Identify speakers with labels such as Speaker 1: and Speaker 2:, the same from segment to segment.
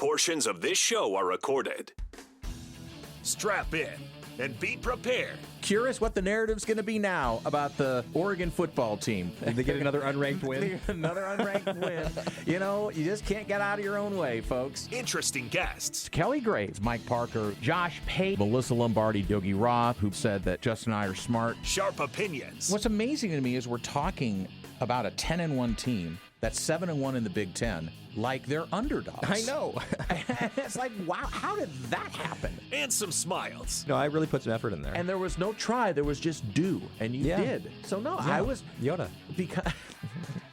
Speaker 1: Portions of this show are recorded. Strap in and be prepared.
Speaker 2: Curious what the narrative's going to be now about the Oregon football team.
Speaker 3: Did they get another unranked win?
Speaker 2: Another unranked win. You know, you just can't get out of your own way, folks.
Speaker 1: Interesting guests.
Speaker 2: Kelly Graves, Mike Parker, Josh Pate, Melissa Lombardi, Dougie Roth, who said that Justin and I are smart.
Speaker 1: Sharp opinions.
Speaker 2: What's amazing to me is we're talking about a 10-1 team that's 7-1 in the Big Ten, like they're underdogs.
Speaker 3: I know.
Speaker 2: It's like, wow, how did that happen?
Speaker 1: And some smiles.
Speaker 3: No, I really put some effort in there.
Speaker 2: And there was no try, there was just do, and you did. So no, I was
Speaker 3: Yoda.
Speaker 2: because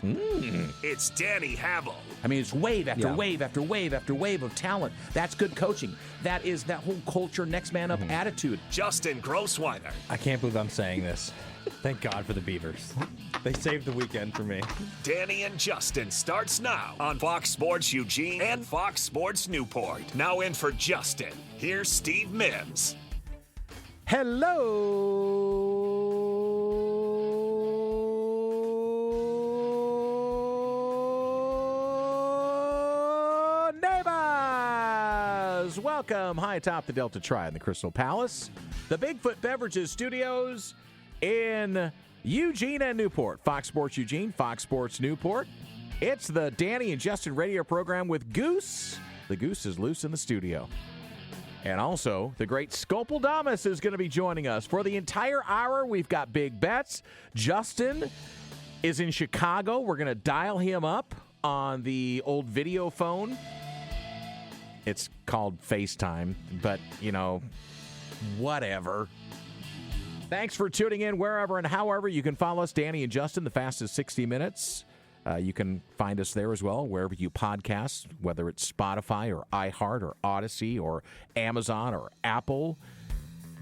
Speaker 1: It's Danny Havel.
Speaker 2: I mean, it's wave after wave after wave after wave of talent. That's good coaching. That is that whole culture, next man up attitude.
Speaker 1: Justin Grossweiner.
Speaker 3: I can't believe I'm saying this. Thank God for the Beavers. They saved the weekend for me.
Speaker 1: Danny and Justin starts now on Fox Sports Eugene and Fox Sports Newport. Now in for Justin. Here's Steve Mims.
Speaker 2: Hello, neighbors! Welcome high atop the Delta Tri in the Crystal Palace, the Bigfoot Beverages Studios in Eugene and Newport. Fox Sports Eugene, Fox Sports Newport. It's the Danny and Justin radio program with Goose. The Goose is loose in the studio. And also, the great Skopildamus is going to be joining us for the entire hour. We've got big bets. Justin is in Chicago. We're going to dial him up on the old video phone. It's called FaceTime, but, you know, whatever. Thanks for tuning in wherever and however you can follow us, Danny and Justin, the fastest 60 minutes. You can find us there as well, wherever you podcast, whether it's Spotify or iHeart or Odyssey or Amazon or Apple.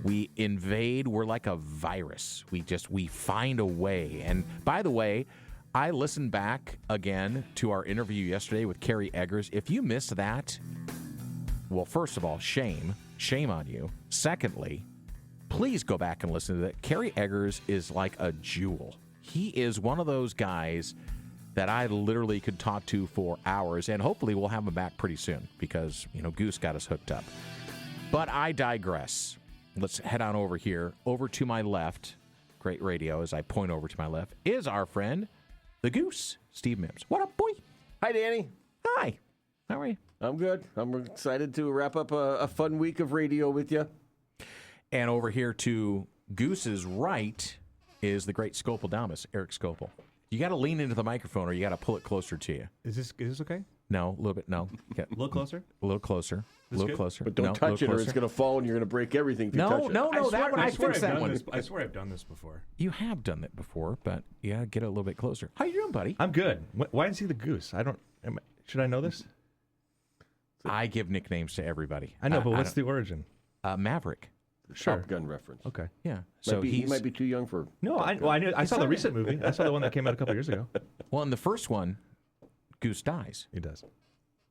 Speaker 2: We invade. We're like a virus. We find a way. And by the way, I listened back again to our interview yesterday with Kerry Eggers. If you missed that, well, first of all, shame on you. Secondly, please go back and listen to that. Kerry Eggers is like a jewel. He is one of those guys that I literally could talk to for hours, and hopefully we'll have him back pretty soon because, you know, Goose got us hooked up. But I digress. Let's head on over here. Over to my left, great radio as I point over to my left, is our friend, the Goose, Steve Mims. What up, boy?
Speaker 4: Hi, Danny.
Speaker 2: Hi. How are you?
Speaker 4: I'm good. I'm excited to wrap up a fun week of radio with you.
Speaker 2: And over here to Goose's right is the great Skopildamus, Erik Skopil. You got to lean into the microphone or you got to pull it closer to you.
Speaker 3: Is this okay?
Speaker 2: No, a little bit. No.
Speaker 3: A little closer?
Speaker 2: A little closer. A little
Speaker 3: good?
Speaker 2: closer.
Speaker 4: But don't touch it or it's going to fall and you're going to break everything if you touch it.
Speaker 2: No, that one, I fixed that one.
Speaker 5: I swear I've done this before.
Speaker 2: You have done it before, but yeah, get it a little bit closer. How you doing, buddy?
Speaker 5: I'm good. Why is he the Goose? Should I know this?
Speaker 2: I give nicknames to everybody.
Speaker 5: I know, but what's the origin?
Speaker 2: Maverick.
Speaker 4: Top Gun reference.
Speaker 5: Okay.
Speaker 2: Yeah. So
Speaker 4: he might be too young for.
Speaker 5: No, I saw the recent movie. I saw the one that came out a couple years ago.
Speaker 2: Well, in the first one, Goose dies.
Speaker 5: He does.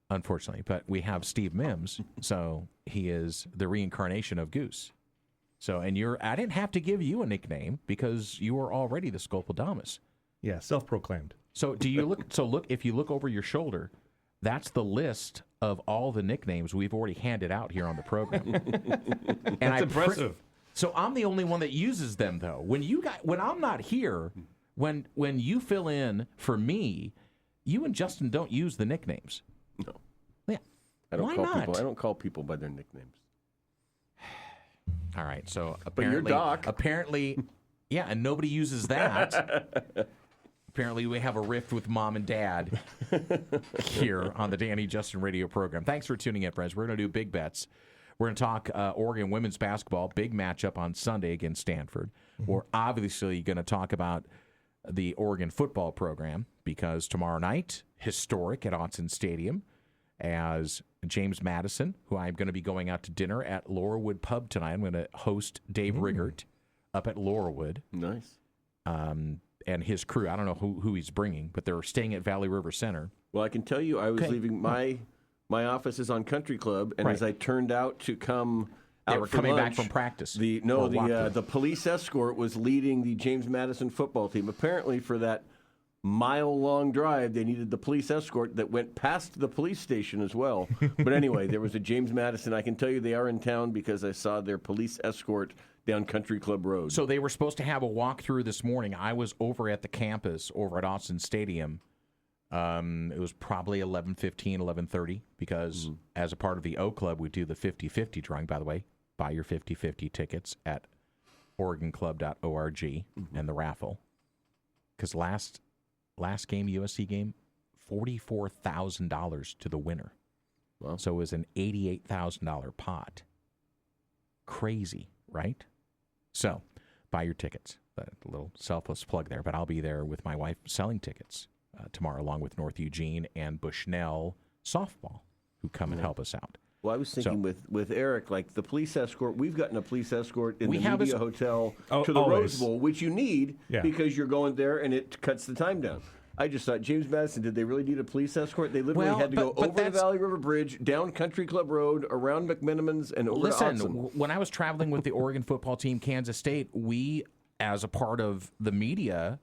Speaker 2: Unfortunately, but we have Steve Mims, so he is the reincarnation of Goose. So, and I didn't have to give you a nickname because you were already the Skopildamus.
Speaker 5: Yeah, self-proclaimed.
Speaker 2: So, if you look over your shoulder, that's the list of all the nicknames we've already handed out here on the program. And
Speaker 5: That's impressive.
Speaker 2: So I'm the only one that uses them, though. When I'm not here, when you fill in for me, you and Justin don't use the nicknames.
Speaker 4: No.
Speaker 2: Yeah.
Speaker 4: I don't
Speaker 2: Why
Speaker 4: call
Speaker 2: not?
Speaker 4: people. I don't call people by their nicknames.
Speaker 2: All right. So
Speaker 4: But you're
Speaker 2: apparently,
Speaker 4: Doc.
Speaker 2: Yeah, and nobody uses that. Apparently, we have a rift with mom and dad here on the Danny Justin radio program. Thanks for tuning in, friends. We're going to do big bets. We're going to talk Oregon women's basketball, big matchup on Sunday against Stanford. Mm-hmm. We're obviously going to talk about the Oregon football program because tomorrow night, historic at Autzen Stadium, as James Madison, who I'm going to be going out to dinner at Laurelwood Pub tonight. I'm going to host Dave Riggert up at Laurelwood.
Speaker 4: Nice.
Speaker 2: And his crew. I don't know who he's bringing, but they're staying at Valley River Center.
Speaker 4: Well, I can tell you, I was leaving my office is on Country Club, and as I turned out to come out
Speaker 2: They were
Speaker 4: for
Speaker 2: coming
Speaker 4: lunch,
Speaker 2: back from practice.
Speaker 4: The police escort was leading the James Madison football team. Apparently, for that mile-long drive. They needed the police escort that went past the police station as well. But anyway, there was a James Madison. I can tell you they are in town because I saw their police escort down Country Club Road.
Speaker 2: So they were supposed to have a walkthrough this morning. I was over at the campus over at Austin Stadium. It was probably 11:15, 11:30 because as a part of the O Club, we do the 50-50 drawing. By the way, buy your 50-50 tickets at OregonClub.org and the raffle. Because last game, USC game, $44,000 to the winner.
Speaker 4: Wow.
Speaker 2: So it was an $88,000 pot. Crazy, right? So buy your tickets. A little selfless plug there, but I'll be there with my wife selling tickets tomorrow, along with North Eugene and Bushnell softball, who come and help us out.
Speaker 4: Well, I was thinking with Erik, like the police escort, we've gotten a police escort in the media hotel to the
Speaker 5: always.
Speaker 4: Rose Bowl, which you need because you're going there and it cuts the time down. I just thought, James Madison, did they really need a police escort? They literally had to go over the Valley River Bridge, down Country Club Road, around McMenamins, and over to Oxum.
Speaker 2: When I was traveling with the Oregon football team, Kansas State, we, as a part of the media,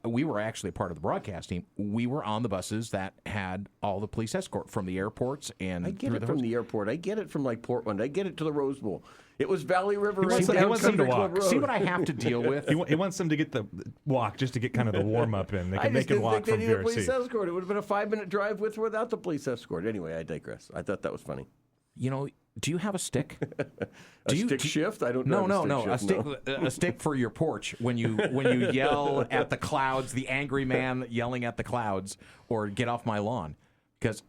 Speaker 2: we were actually a part of the broadcast team. We were on the buses that had all the police escort from the airports and
Speaker 4: I get it from the airport. I get it from like Portland. I get it to the Rose Bowl. It was Valley River and down Country Club Road.
Speaker 2: See what I have to deal with?
Speaker 5: He wants them to get the walk just to get kind of the warm up in. They can
Speaker 4: walk from
Speaker 5: VRC.
Speaker 4: they needed a police escort. It would have been a 5-minute drive with or without the police escort. Anyway, I digress. I thought that was funny.
Speaker 2: You know, do you have a stick?
Speaker 4: Stick shift? I don't know.
Speaker 2: No. A stick for your porch when you yell at the clouds, the angry man yelling at the clouds, or get off my lawn. Because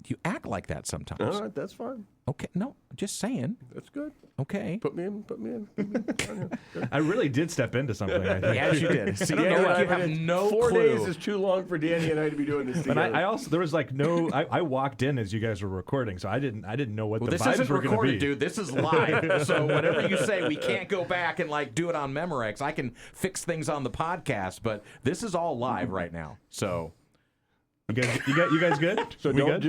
Speaker 2: you act like that sometimes.
Speaker 4: All right, that's fine.
Speaker 2: Okay, no, just saying.
Speaker 4: That's good.
Speaker 2: Okay.
Speaker 4: Put me in.
Speaker 5: I really did step into something. I think.
Speaker 2: Yes, you did. See, Erik, you have no
Speaker 4: 4
Speaker 2: clue.
Speaker 4: days is too long for Danny and I to be doing this together.
Speaker 5: And I also there was like no. I walked in as you guys were recording, so I didn't know what the
Speaker 2: this
Speaker 5: vibes
Speaker 2: isn't
Speaker 5: were going to
Speaker 2: recorded,
Speaker 5: be.
Speaker 2: dude. This is live. So whatever you say, we can't go back and like do it on Memorex. I can fix things on the podcast, but this is all live right now. So.
Speaker 5: You guys good?
Speaker 4: So don't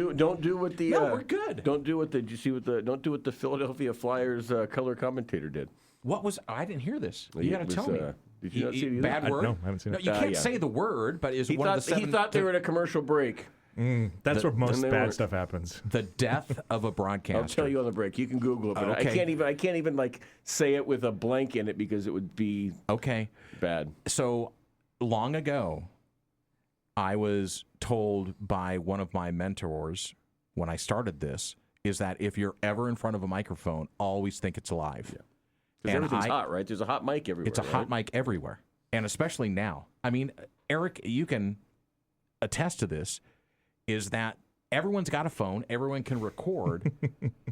Speaker 4: do what the
Speaker 2: No, we're good.
Speaker 4: Don't do what the Philadelphia Flyers color commentator did.
Speaker 2: What was I didn't hear this. You got to tell me.
Speaker 4: Did you not see it either?
Speaker 2: Bad word?
Speaker 5: No, I haven't seen it.
Speaker 2: No, you can't say the word, but is one of the seven.
Speaker 4: He thought they were in a commercial break.
Speaker 5: That's where most bad stuff happens.
Speaker 2: The death of a broadcaster.
Speaker 4: I'll tell you on the break. You can Google it, but
Speaker 2: Okay.
Speaker 4: I can't even like say it with a blank in it because it would be bad.
Speaker 2: So long ago, I was told by one of my mentors when I started this is that if you're ever in front of a microphone, always think it's live.
Speaker 4: Yeah. Because everything's hot, right? There's a hot mic everywhere.
Speaker 2: It's a hot mic everywhere, and especially now. I mean, Erik, you can attest to this, is that everyone's got a phone. Everyone can record.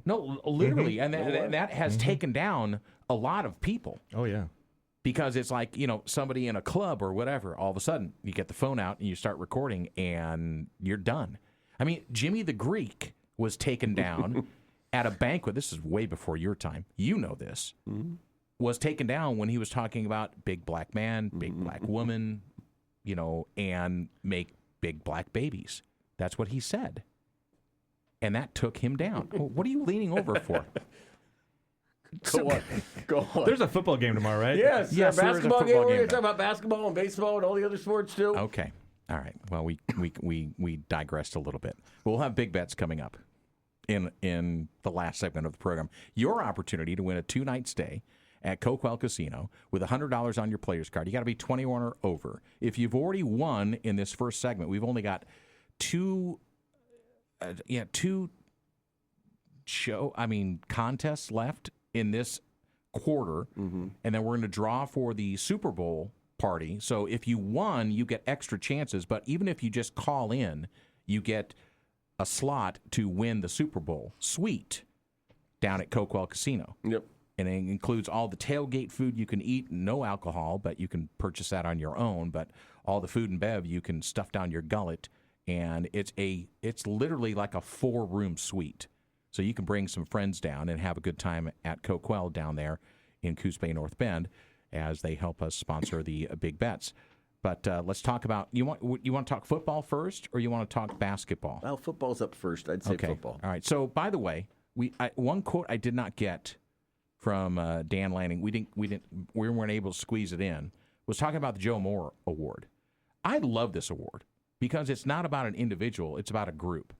Speaker 2: No, literally, and that has taken down a lot of people.
Speaker 5: Oh, yeah.
Speaker 2: Because it's like, you know, somebody in a club or whatever, all of a sudden you get the phone out and you start recording and you're done. I mean, Jimmy the Greek was taken down at a banquet. This is way before your time. You know this. Was taken down when he was talking about big black man, big black woman, you know, and make big black babies. That's what he said. And that took him down. What are you leaning over for?
Speaker 4: Go on.
Speaker 5: There's a football game tomorrow, right?
Speaker 4: Yes. Basketball game. We're going to
Speaker 2: game.
Speaker 4: talk about basketball and baseball and all the other sports too.
Speaker 2: Okay. All right. Well, we digressed a little bit. We'll have big bets coming up in the last segment of the program. Your opportunity to win a 2-night stay at KoKwel Casino with $100 on your player's card. You got to be 21 or over. If you've already won in this first segment, we've only got two contests left in this quarter, and then we're going to draw for the Super Bowl party. So if you won, you get extra chances, but even if you just call in, you get a slot to win the Super Bowl suite down at KoKwel Casino.
Speaker 4: Yep.
Speaker 2: And it includes all the tailgate food you can eat, no alcohol, but you can purchase that on your own, but all the food and bev you can stuff down your gullet, and it's literally like a 4-room suite. So you can bring some friends down and have a good time at KoKwel down there in Coos Bay, North Bend, as they help us sponsor the big bets. But let's talk about you want to talk football first, or you want to talk basketball?
Speaker 4: Well, football's up first. I'd say football.
Speaker 2: All right. So by the way, one quote I did not get from Dan Lanning. We weren't able to squeeze it in. Was talking about the Joe Moore Award. I love this award because it's not about an individual, it's about a group.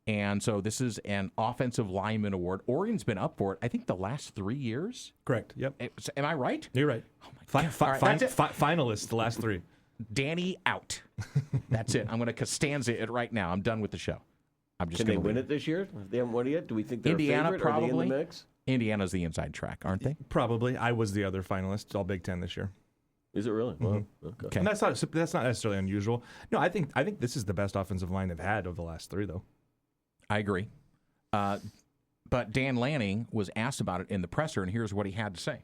Speaker 2: And so this is an offensive lineman award. Oregon's been up for it, I think, the last 3 years.
Speaker 5: Correct. Yep.
Speaker 2: Am I right?
Speaker 5: You're right.
Speaker 2: Oh my God.
Speaker 5: Finalists the last 3.
Speaker 2: Danny out. That's it. I'm going to Costanza it right now. I'm done with the show. I'm just.
Speaker 4: Can they win it this year? They haven't won it yet. Do we think they're
Speaker 2: Indiana
Speaker 4: a favorite?
Speaker 2: probably.
Speaker 4: Are they in the mix?
Speaker 2: Indiana's the inside track, aren't they?
Speaker 5: Probably. I was the other finalist, all Big Ten this year.
Speaker 4: Is it really? Well, okay.
Speaker 5: And that's not necessarily unusual. No, I think this is the best offensive line they've had over the last 3, though.
Speaker 2: I agree. But Dan Lanning was asked about it in the presser, and here's what he had to say.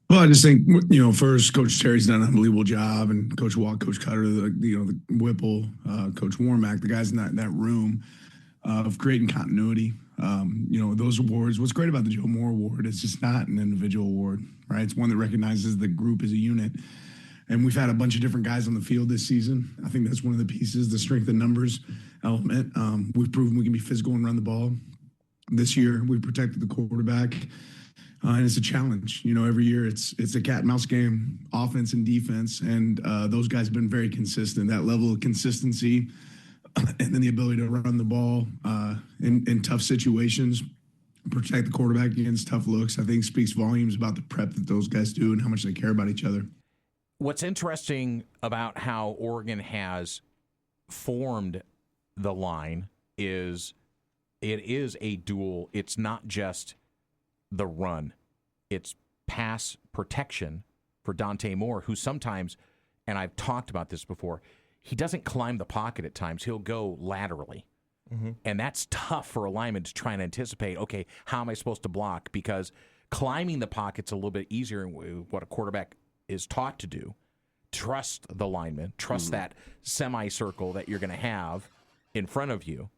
Speaker 6: Well, I just think, first, Coach Terry's done an unbelievable job, and Coach Walk, Coach Cutter, the Whipple, Coach Warmack, the guys in that room of creating continuity. Those awards, what's great about the Joe Moore Award, it's just not an individual award, right? It's one that recognizes the group as a unit. And we've had a bunch of different guys on the field this season. I think that's one of the pieces, the strength in numbers element. We've proven we can be physical and run the ball. This year, we've protected the quarterback. And it's a challenge. Every year it's a cat and mouse game, offense and defense. And those guys have been very consistent. That level of consistency and then the ability to run the ball in tough situations, protect the quarterback against tough looks, I think speaks volumes about the prep that those guys do and how much they care about each other.
Speaker 2: What's interesting about how Oregon has formed the line is it is a dual. It's not just the run. It's pass protection for Dante Moore, who sometimes, and I've talked about this before, he doesn't climb the pocket at times. He'll go laterally. Mm-hmm. And that's tough for a lineman to try and anticipate, okay, how am I supposed to block? Because climbing the pocket's a little bit easier in what a quarterback is taught to do. Trust the lineman. Trust that semicircle that you're going to have in front of you.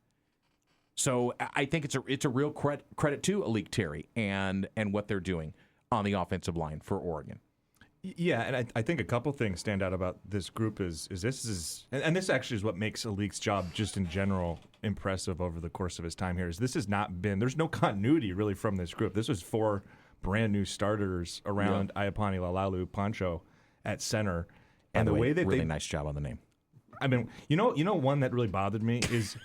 Speaker 2: So I think it's a real credit to Erik Terry and what they're doing on the offensive line for Oregon.
Speaker 5: Yeah, and I think a couple things stand out about this group is this actually is what makes Erik's job just in general impressive over the course of his time here. This has not been, there's no continuity really from this group. This was 4 brand new starters around Iapani Lalalu Pancho at center.
Speaker 2: And the way that really nice job on the name.
Speaker 5: I mean, one that really bothered me is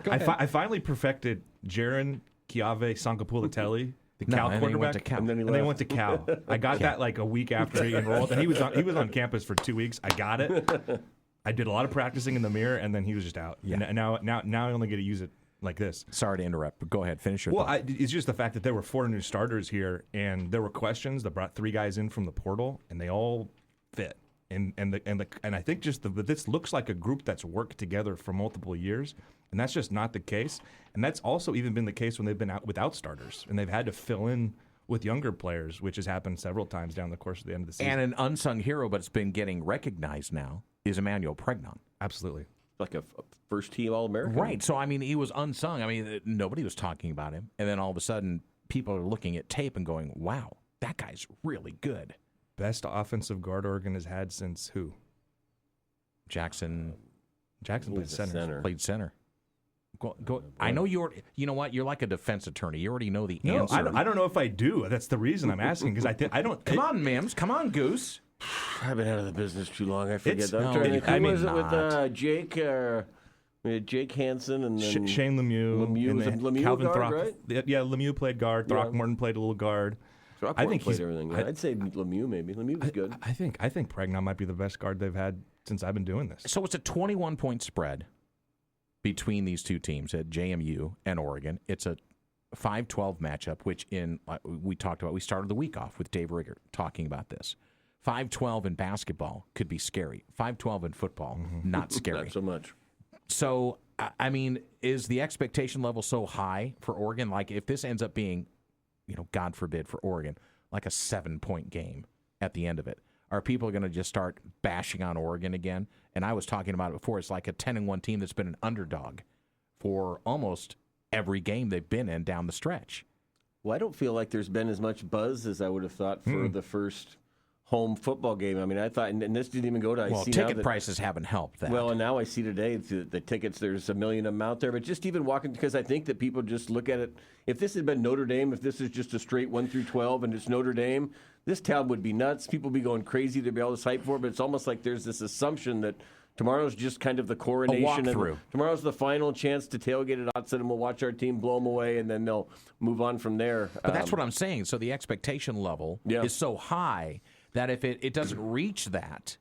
Speaker 5: I finally perfected Jaron Kiave Sankapulatelli, the Cal quarterback, and then he went to Cal. I got that like a week after he enrolled, and he was on campus for 2 weeks. I got it. I did a lot of practicing in the mirror, and then he was just out. Yeah. And now I only get to use it like this.
Speaker 2: Sorry to interrupt, but go ahead, finish your thought.
Speaker 5: It's just the fact that there were 4 new starters here, and there were questions that brought 3 guys in from the portal, and they all fit. And I think this looks like a group that's worked together for multiple years, and that's just not the case. And that's also even been the case when they've been out without starters, and they've had to fill in with younger players, which has happened several times down the course of the end of the season.
Speaker 2: And an unsung hero, but it's been getting recognized now, is Emmanuel Pregnon.
Speaker 5: Absolutely.
Speaker 4: Like a first-team All-American.
Speaker 2: Right. So, he was unsung. Nobody was talking about him. And then all of a sudden, people are looking at tape and going, wow, that guy's really good.
Speaker 5: Best offensive guard Oregon has had since who?
Speaker 2: Jackson
Speaker 5: played center.
Speaker 2: Played center. Go. I know you're. You know what? You're like a defense attorney. You already know the answer.
Speaker 5: I don't know if I do. That's the reason I'm asking because I don't.
Speaker 2: Come on, Mims. Come on, Goose.
Speaker 4: I've been out of the business too long. I forget. Who was it with Jake? We had Jake Hansen and then
Speaker 5: Shane Lemieux.
Speaker 4: Lemieux
Speaker 5: Calvin
Speaker 4: guard, right?
Speaker 5: Yeah, Lemieux played guard. Throckmorton played a little guard.
Speaker 4: I think he's everything. I'd say Lemieux maybe. Lemieux was good.
Speaker 5: I think Pregnon might be the best guard they've had since I've been doing this.
Speaker 2: So it's a 21-point spread between these two teams at JMU and Oregon. It's a 5-12 matchup, which we talked about. We started the week off with Dave Rigger talking about this. 5-12 in basketball could be scary. 5-12 in football, not scary.
Speaker 4: Not so much.
Speaker 2: So, is the expectation level so high for Oregon? Like, if this ends up being, God forbid for Oregon, like a 7-point game at the end of it, are people going to just start bashing on Oregon again? And I was talking about it before. It's like a 10-1 team that's been an underdog for almost every game they've been in down the stretch.
Speaker 4: Well, I don't feel like there's been as much buzz as I would have thought for the first home football game. I mean, I thought, and this didn't even go to.
Speaker 2: Well, ticket prices haven't helped that.
Speaker 4: Well, and now I see today the tickets. There's a million of them out there, but just even walking, because I think that people just look at it. If this had been Notre Dame, if this is just a straight 1 through 12, and it's Notre Dame, this town would be nuts. People would be going crazy to be all this hype for it. But it's almost like there's this assumption that tomorrow's just kind of the coronation. Tomorrow's the final chance to tailgate at Otson, and we'll watch our team blow them away, and then they'll move on from there.
Speaker 2: But that's what I'm saying. So the expectation level is so high that if it doesn't reach that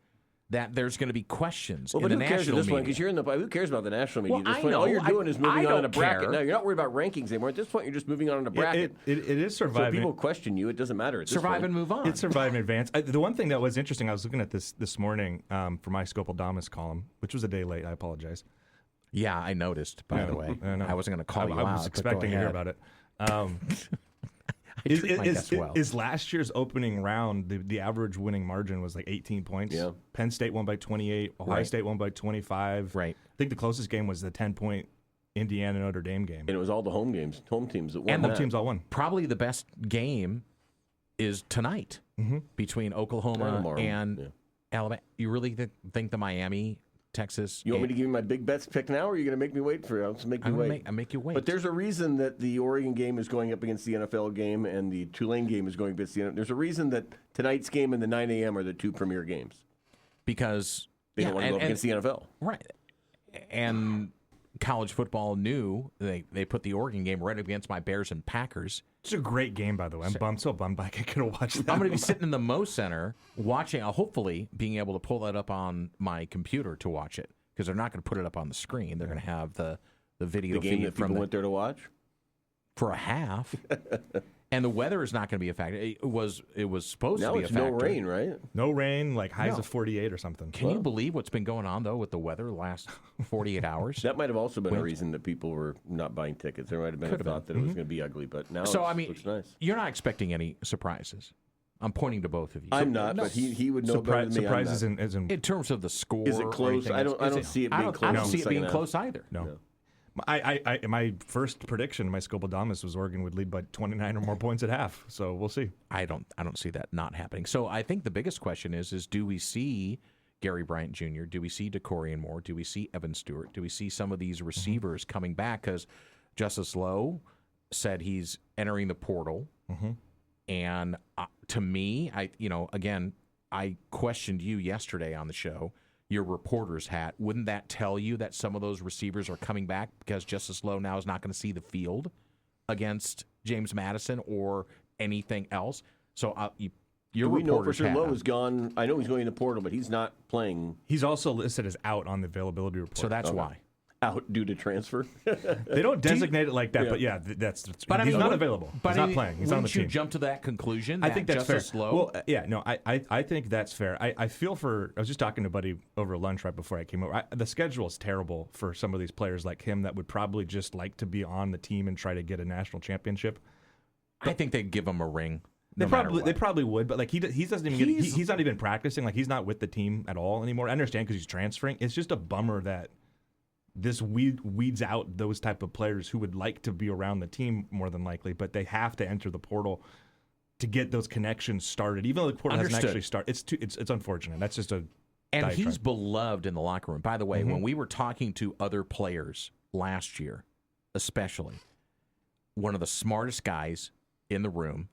Speaker 2: there's going to be questions in the national media. Well, but who cares at this point? Because who cares about the national media? Well,
Speaker 4: at this point, all you're doing is moving on in a bracket.
Speaker 2: Care.
Speaker 4: No, you're not worried about rankings anymore. At this point, you're just moving on in a bracket.
Speaker 5: It is surviving.
Speaker 4: So if people question you, it doesn't matter.
Speaker 2: Survive and move on.
Speaker 5: It's survive and advance. The one thing that was interesting, I was looking at this morning for my Skopildamus column, which was a day late. I apologize.
Speaker 2: Yeah, I noticed, by the way. I wasn't going to call you out.
Speaker 5: I was expecting to hear about it. Is last year's opening round, the average winning margin was like 18 points.
Speaker 4: Yeah.
Speaker 5: Penn State won by 28. Ohio State won by 25.
Speaker 2: Right.
Speaker 5: I think the closest game was the 10-point Indiana-Notre Dame game.
Speaker 4: And it was all the home teams that won.
Speaker 5: And the teams all won.
Speaker 2: Probably the best game is tonight between Oklahoma and Alabama. You really think the Miami, Texas?
Speaker 4: You want me to give you my big bets pick now, or are you going to make me wait for it? I'll just make you wait.
Speaker 2: I make you wait.
Speaker 4: But there's a reason that the Oregon game is going up against the NFL game and the Tulane game is going against the NFL. There's a reason that tonight's game and the 9 a.m. are the two premier games.
Speaker 2: Because
Speaker 4: they don't want to go up against the NFL.
Speaker 2: Right. And college football knew they put the Oregon game right up against my Bears and Packers.
Speaker 5: It's a great game, by the way. I'm so bummed I could have watched that.
Speaker 2: I'm going to be sitting in the Mo Center watching, hopefully being able to pull that up on my computer to watch it, because they're not going to put it up on the screen. They're going to have the video
Speaker 4: the game
Speaker 2: feed
Speaker 4: that people went there to watch
Speaker 2: for a half. And the weather is not going to be a factor. It was supposed to be a factor.
Speaker 4: Now it's no rain, right?
Speaker 5: No rain, like highs of 48 or something.
Speaker 2: Can you believe what's been going on, though, with the weather the last 48 hours?
Speaker 4: That might have also been a reason that people were not buying tickets. There might have been a thought that it was going to be ugly, but now it looks nice.
Speaker 2: You're not expecting any surprises. I'm pointing to both of you.
Speaker 4: I'm not, but he would know better than me.
Speaker 5: Surprises
Speaker 2: in terms of the score.
Speaker 4: Is it close? I don't see it being close.
Speaker 2: I don't see it being close either.
Speaker 5: No. My first prediction, my Skopildamus, was Oregon would lead by 29 or more points at half. So we'll see.
Speaker 2: I don't see that not happening. So I think the biggest question is do we see Gary Bryant Jr.? Do we see DeCorian Moore? Do we see Evan Stewart? Do we see some of these receivers coming back? Because Justice Lowe said he's entering the portal, and to me, I questioned you yesterday on the show. Your reporter's hat, wouldn't that tell you that some of those receivers are coming back because Justice Lowe now is not going to see the field against James Madison or anything else? So your
Speaker 4: Do we know for
Speaker 2: reporter's
Speaker 4: sure
Speaker 2: hat
Speaker 4: Lowe is gone? I know he's going in the portal, but he's not playing.
Speaker 5: He's also listed as out on the availability report.
Speaker 2: So that's why.
Speaker 4: Out due to transfer.
Speaker 5: They don't designate it like that, but yeah, that's. But he's not available. He's not playing. He's on the team.
Speaker 2: Wouldn't you jump to that conclusion?
Speaker 5: I think that's
Speaker 2: Justice
Speaker 5: fair.
Speaker 2: Lowe?
Speaker 5: Well, yeah, no, I think that's fair. I feel for. I was just talking to a buddy over lunch right before I came over. The schedule is terrible for some of these players like him that would probably just like to be on the team and try to get a national championship.
Speaker 2: I think they'd give him a ring.
Speaker 5: They probably would, but like he doesn't even he's not even practicing. Like he's not with the team at all anymore. I understand because he's transferring. It's just a bummer that this weeds out those type of players who would like to be around the team more than likely, but they have to enter the portal to get those connections started. Even though the portal hasn't actually started, it's unfortunate. That's just a
Speaker 2: and he's beloved in the locker room. By the way, when we were talking to other players last year, especially one of the smartest guys in the room,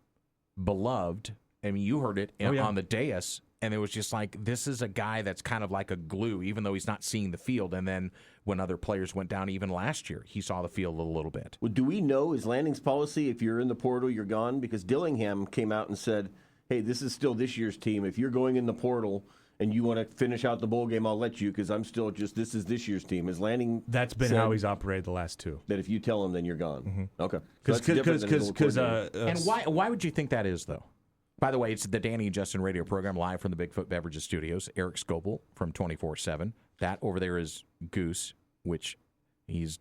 Speaker 2: beloved. I mean, you heard it on the dais. And it was just like, this is a guy that's kind of like a glue, even though he's not seeing the field. And then when other players went down, even last year, he saw the field a little bit.
Speaker 4: Well, do we know, is Landing's policy, if you're in the portal, you're gone? Because Dillingham came out and said, hey, this is still this year's team. If you're going in the portal and you want to finish out the bowl game, I'll let you, because I'm still this is this year's team. Is Landing
Speaker 5: That's been how he's operated the last two.
Speaker 4: That if you tell him, then you're gone. Okay.
Speaker 2: And why would you think that is, though? By the way, it's the Danny and Justin radio program live from the Bigfoot Beverages studios. Erik Skopil from 24/7. That over there is Goose, which he's.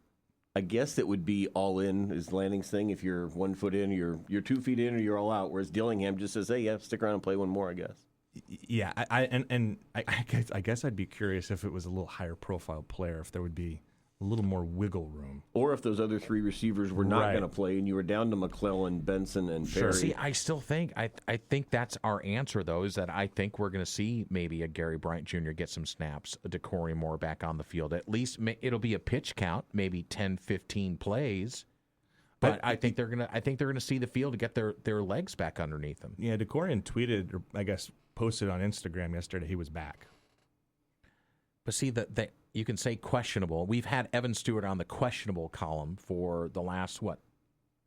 Speaker 4: I guess it would be all in is Landing's thing. If you're 1 foot in, you're 2 feet in, or you're all out. Whereas Dillingham just says, hey, yeah, stick around and play one more, I guess.
Speaker 5: Yeah, I guess I'd be curious if it was a little higher profile player, if there would be a little more wiggle room.
Speaker 4: or if those other three receivers were not going to play and you were down to McClellan, Benson, and Perry.
Speaker 2: See, I still think I think that's our answer, though, is that I think we're going to see maybe a Gary Bryant Jr. get some snaps, a DeCorey Moore back on the field. At least it'll be a pitch count, maybe 10, 15 plays. But I think they're gonna see the field to get their legs back underneath them.
Speaker 5: Yeah, DeCorian tweeted, or I guess posted on Instagram yesterday he was back.
Speaker 2: But see, that you can say questionable. We've had Evan Stewart on the questionable column for the last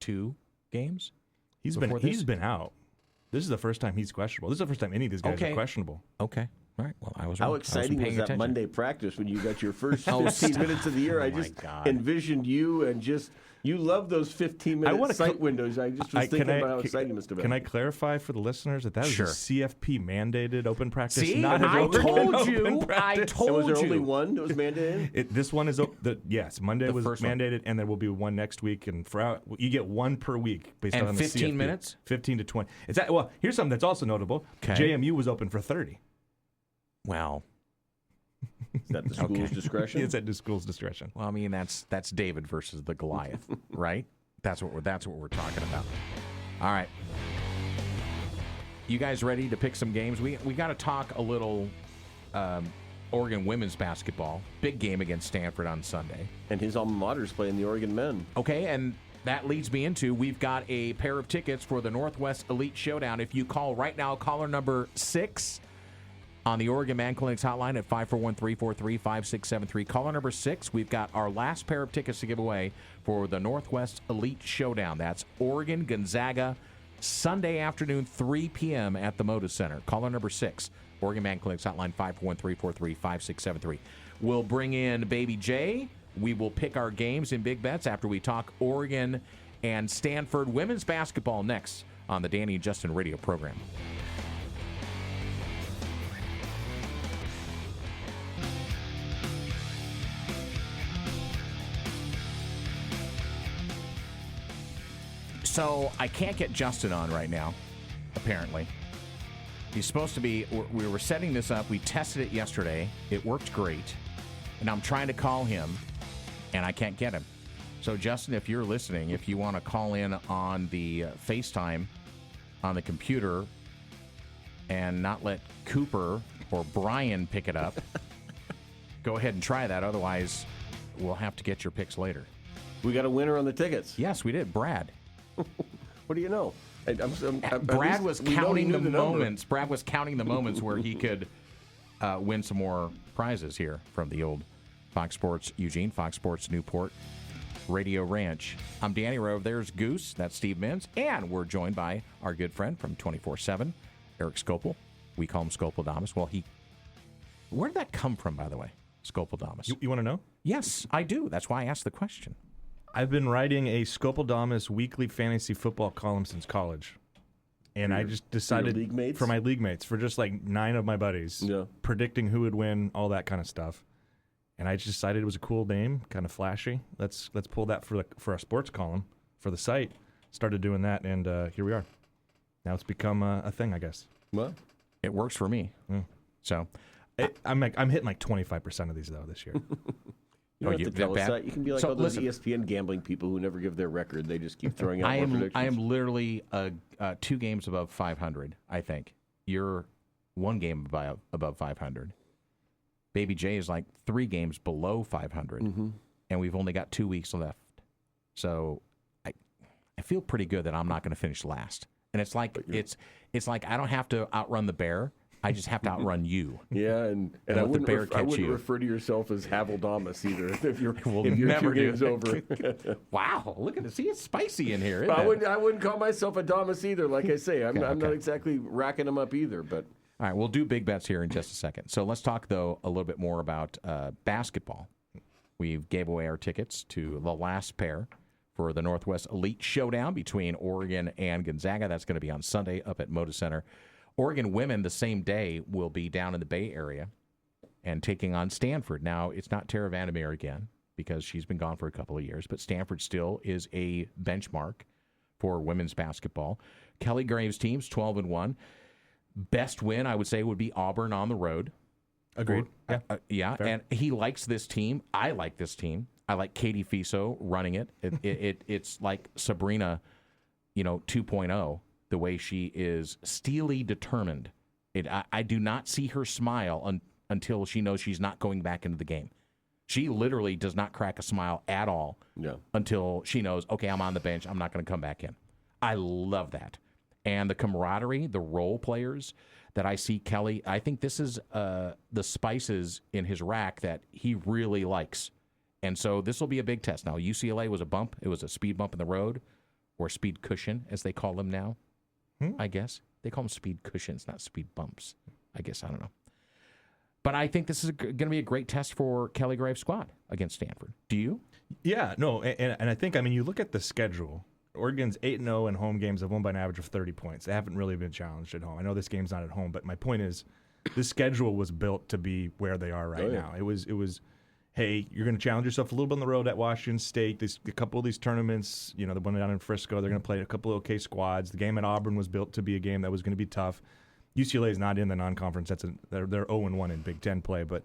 Speaker 2: 2 games.
Speaker 5: He's been out. This is the first time he's questionable. This is the first time any of these guys are questionable.
Speaker 2: Okay. All right. Well, I was
Speaker 4: wrong.
Speaker 2: How
Speaker 4: exciting was that Monday practice when you got your first 15 minutes of the year? I just envisioned you and just. You love those 15-minute sight windows. I just was thinking about how exciting it must have been.
Speaker 5: Can I clarify for the listeners that is a CFP-mandated open practice?
Speaker 2: See,
Speaker 5: not
Speaker 2: I told you.
Speaker 4: And was there only one that was mandated?
Speaker 5: This one is yes. Monday was mandated, and there will be one next week. And you get one per week based on the
Speaker 2: 15
Speaker 5: CFP.
Speaker 2: minutes,
Speaker 5: 15 to 20. Here's something that's also notable. JMU was open for 30.
Speaker 2: Well.
Speaker 4: Is that the school's discretion?
Speaker 5: It's at the school's discretion.
Speaker 2: Well, I mean that's David versus the Goliath, right? That's what we're talking about. All right, you guys ready to pick some games? We got to talk a little Oregon women's basketball. Big game against Stanford on Sunday,
Speaker 4: and his alma mater's playing the Oregon men.
Speaker 2: Okay, and that leads me into we've got a pair of tickets for the Northwest Elite Showdown. If you call right now, caller number 6. On the Oregon Man Clinics hotline at 541-343-5673. Caller number 6, we've got our last pair of tickets to give away for the Northwest Elite Showdown. That's Oregon Gonzaga, Sunday afternoon, 3 p.m. at the Moda Center. Caller number 6, Oregon Man Clinics hotline 541-343-5673. We'll bring in Baby J. We will pick our games in Big Bets after we talk Oregon and Stanford women's basketball next on the Danny and Justin radio program. So I can't get Justin on right now, apparently. He's supposed to be, we were setting this up. We tested it yesterday. It worked great. And I'm trying to call him, and I can't get him. So, Justin, if you're listening, if you want to call in on the FaceTime on the computer and not let Cooper or Brian pick it up, go ahead and try that. Otherwise, we'll have to get your picks later.
Speaker 4: We got a winner on the tickets.
Speaker 2: Yes, we did. Brad.
Speaker 4: What do you know?
Speaker 2: Brad was counting the moments. Brad was counting the moments where he could win some more prizes here from the old Fox Sports Eugene, Fox Sports Newport Radio Ranch. I'm Danny Rove. There's Goose. That's Steve Mims. And we're joined by our good friend from 24/7, Erik Skopil. We call him Skopildamus. Well, where did that come from, by the way? Skopildamus.
Speaker 5: You want to know?
Speaker 2: Yes, I do. That's why I asked the question.
Speaker 5: I've been writing a Skopildamus weekly fantasy football column since college. And I just decided for my league mates, for just like 9 of my buddies, predicting who would win, all that kind of stuff. And I just decided it was a cool name, kind of flashy. Let's pull that for a sports column for the site. Started doing that, and here we are. Now it's become a thing, I guess.
Speaker 4: Well,
Speaker 2: it works for me.
Speaker 5: Yeah.
Speaker 2: So
Speaker 5: I'm hitting like 25% of these though this year.
Speaker 4: You don't have to tell us that. You can be like all those ESPN gambling people who never give their record. They just keep throwing out more predictions.
Speaker 2: I am literally 2 games above 500, I think. You're 1 game above 500. Baby J is like 3 games below 500.
Speaker 4: Mm-hmm.
Speaker 2: And we've only got 2 weeks left. So I feel pretty good that I'm not going to finish last. And it's like I don't have to outrun the bear. I just have to outrun you.
Speaker 4: Yeah, and I wouldn't refer to yourself as Haveldamus either if your 2 games over.
Speaker 2: Wow, look at this. See, it's spicy in here.
Speaker 4: I wouldn't call myself a Damus either. Like I say, I'm not exactly racking them up either. But
Speaker 2: all right, we'll do big bets here in just a second. So let's talk, though, a little bit more about basketball. We gave away our tickets to the last pair for the Northwest Elite Showdown between Oregon and Gonzaga. That's going to be on Sunday up at Moda Center. Oregon women the same day will be down in the Bay Area and taking on Stanford. Now, it's not Tara Vandermeer again because she's been gone for a couple of years, but Stanford still is a benchmark for women's basketball. Kelly Graves' team's 12-1. Best win, I would say, would be Auburn on the road.
Speaker 5: Agreed.
Speaker 2: Yeah. And he likes this team. I like this team. I like Katie Fiso running it. It's like Sabrina, 2.0, the way she is steely determined. I do not see her smile until she knows she's not going back into the game. She literally does not crack a smile at all until she knows, okay, I'm on the bench. I'm not going to come back in. I love that. And the camaraderie, the role players that I see Kelly, I think this is the spices in his rack that he really likes. And so this will be a big test. Now, UCLA was a bump. It was a speed bump in the road, or speed cushion, as they call them now, I guess. They call them speed cushions, not speed bumps. I guess, I don't know. But I think this is going to be a great test for Kelly Graves' squad against Stanford. Do you?
Speaker 5: Yeah, no, and I think, you look at the schedule. Oregon's 8-0 in home games. Have won by an average of 30 points. They haven't really been challenged at home. I know this game's not at home, but my point is the schedule was built to be where they are right now. It was, hey, you're going to challenge yourself a little bit on the road at Washington State. A couple of these tournaments, the one down in Frisco, they're going to play a couple of okay squads. The game at Auburn was built to be a game that was going to be tough. UCLA is not in the non-conference. They're 0-1 in Big Ten play, but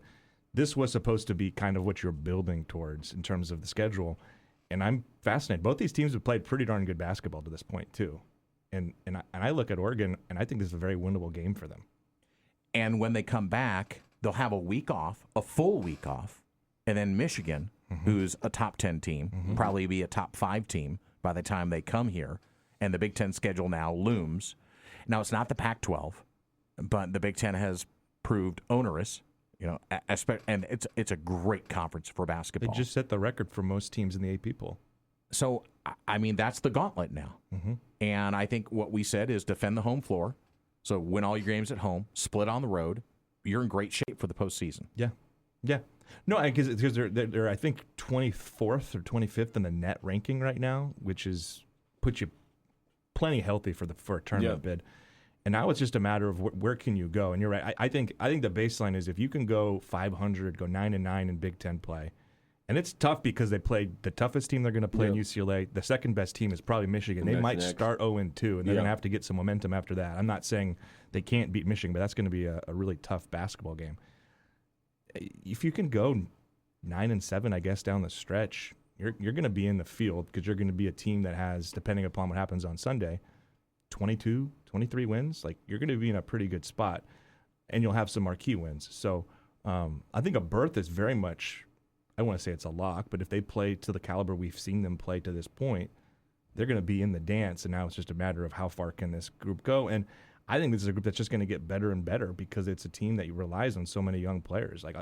Speaker 5: this was supposed to be kind of what you're building towards in terms of the schedule. And I'm fascinated. Both these teams have played pretty darn good basketball to this point too. And I look at Oregon, and I think this is a very winnable game for them.
Speaker 2: And when they come back, they'll have a week off, a full week off, and then Michigan, who's a top 10 team, probably be a top 5 team by the time they come here. And the Big Ten schedule now looms. Now, it's not the Pac-12, but the Big Ten has proved onerous, and it's a great conference for basketball.
Speaker 5: They just set the record for most teams in the AP poll.
Speaker 2: So, that's the gauntlet now. And I think what we said is defend the home floor. So win all your games at home, split on the road. You're in great shape for the postseason.
Speaker 5: Yeah. No, because they're I think 24th or 25th in the net ranking right now, which puts you plenty healthy for a tournament bid. And now it's just a matter of where can you go. And you're right. I think the baseline is if you can go 500, go 9-9 in Big Ten play, and it's tough because they played the toughest team they're going to play in UCLA. The second best team is probably Michigan. They might start 0-2, and they're going to have to get some momentum after that. I'm not saying they can't beat Michigan, but that's going to be a really tough basketball game. If you can go 9-7, I guess, down the stretch, you're going to be in the field because you're going to be a team that has, depending upon what happens on Sunday, 22, 23 wins. Like, you're going to be in a pretty good spot, and you'll have some marquee wins. So I think a berth is very much, I want to say it's a lock, but if they play to the caliber we've seen them play to this point, they're going to be in the dance, and now it's just a matter of how far can this group go. And I think this is a group that's just going to get better and better because it's a team that relies on so many young players. Like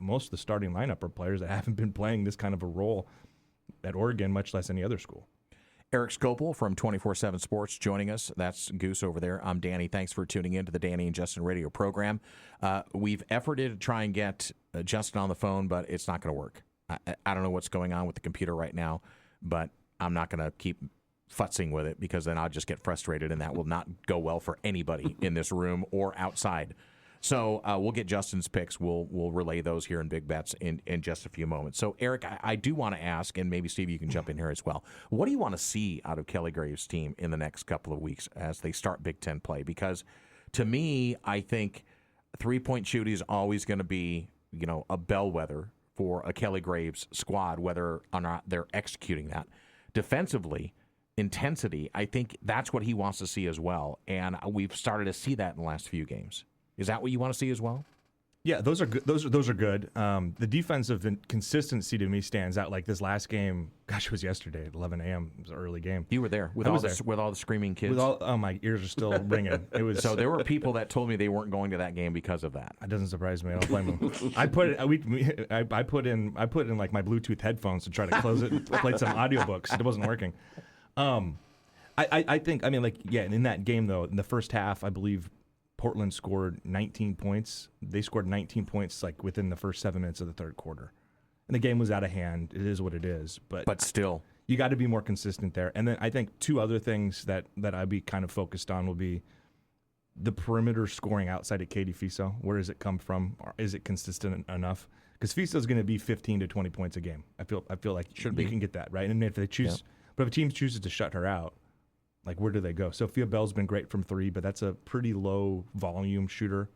Speaker 5: most of the starting lineup are players that haven't been playing this kind of a role at Oregon, much less any other school.
Speaker 2: Erik Skopil from 24/7 Sports joining us. That's Goose over there. I'm Danny. Thanks for tuning in to the Danny and Justin radio program. We've efforted to try and get Justin on the phone, but it's not going to work. I don't know what's going on with the computer right now, but I'm not going to keep futzing with it because then I'll just get frustrated, and that will not go well for anybody in this room or outside. So we'll get Justin's picks. We'll relay those here in Big Bets in just a few moments. So, Erik, I do want to ask, and maybe, Steve, you can jump in here as well. What do you want to see out of Kelly Graves' team in the next couple of weeks as they start Big Ten play? Because to me, I think three-point shooting is always going to be, a bellwether for a Kelly Graves squad, whether or not they're executing that. Defensively, intensity, I think that's what he wants to see as well. And we've started to see that in the last few games. Is that what you want to see as well?
Speaker 5: Yeah, those are good. Those are good. The defensive consistency to me stands out. Like this last game, gosh, it was yesterday at 11 a.m. It was an early game.
Speaker 2: You were there with all the screaming kids.
Speaker 5: My ears are still ringing. It was
Speaker 2: so there were people that told me they weren't going to that game because of that.
Speaker 5: That doesn't surprise me. I don't blame them. I put in like my Bluetooth headphones to try to close it. Played some audiobooks. It wasn't working. I think in that game though, in the first half, I believe Portland scored 19 points. They scored 19 points like within the first 7 minutes of the third quarter. And the game was out of hand. It is what it is. But still, you got to be more consistent there. And then I think two other things that I'd be kind of focused on will be the perimeter scoring outside of Katie Fiso. Where does it come from? Or is it consistent enough? Because Fiso's going to be 15 to 20 points a game. I feel like you can get that, right? And if they choose, but if a team chooses to shut her out, like, where do they go? Sophia Bell's been great from three, but that's a pretty low volume shooter.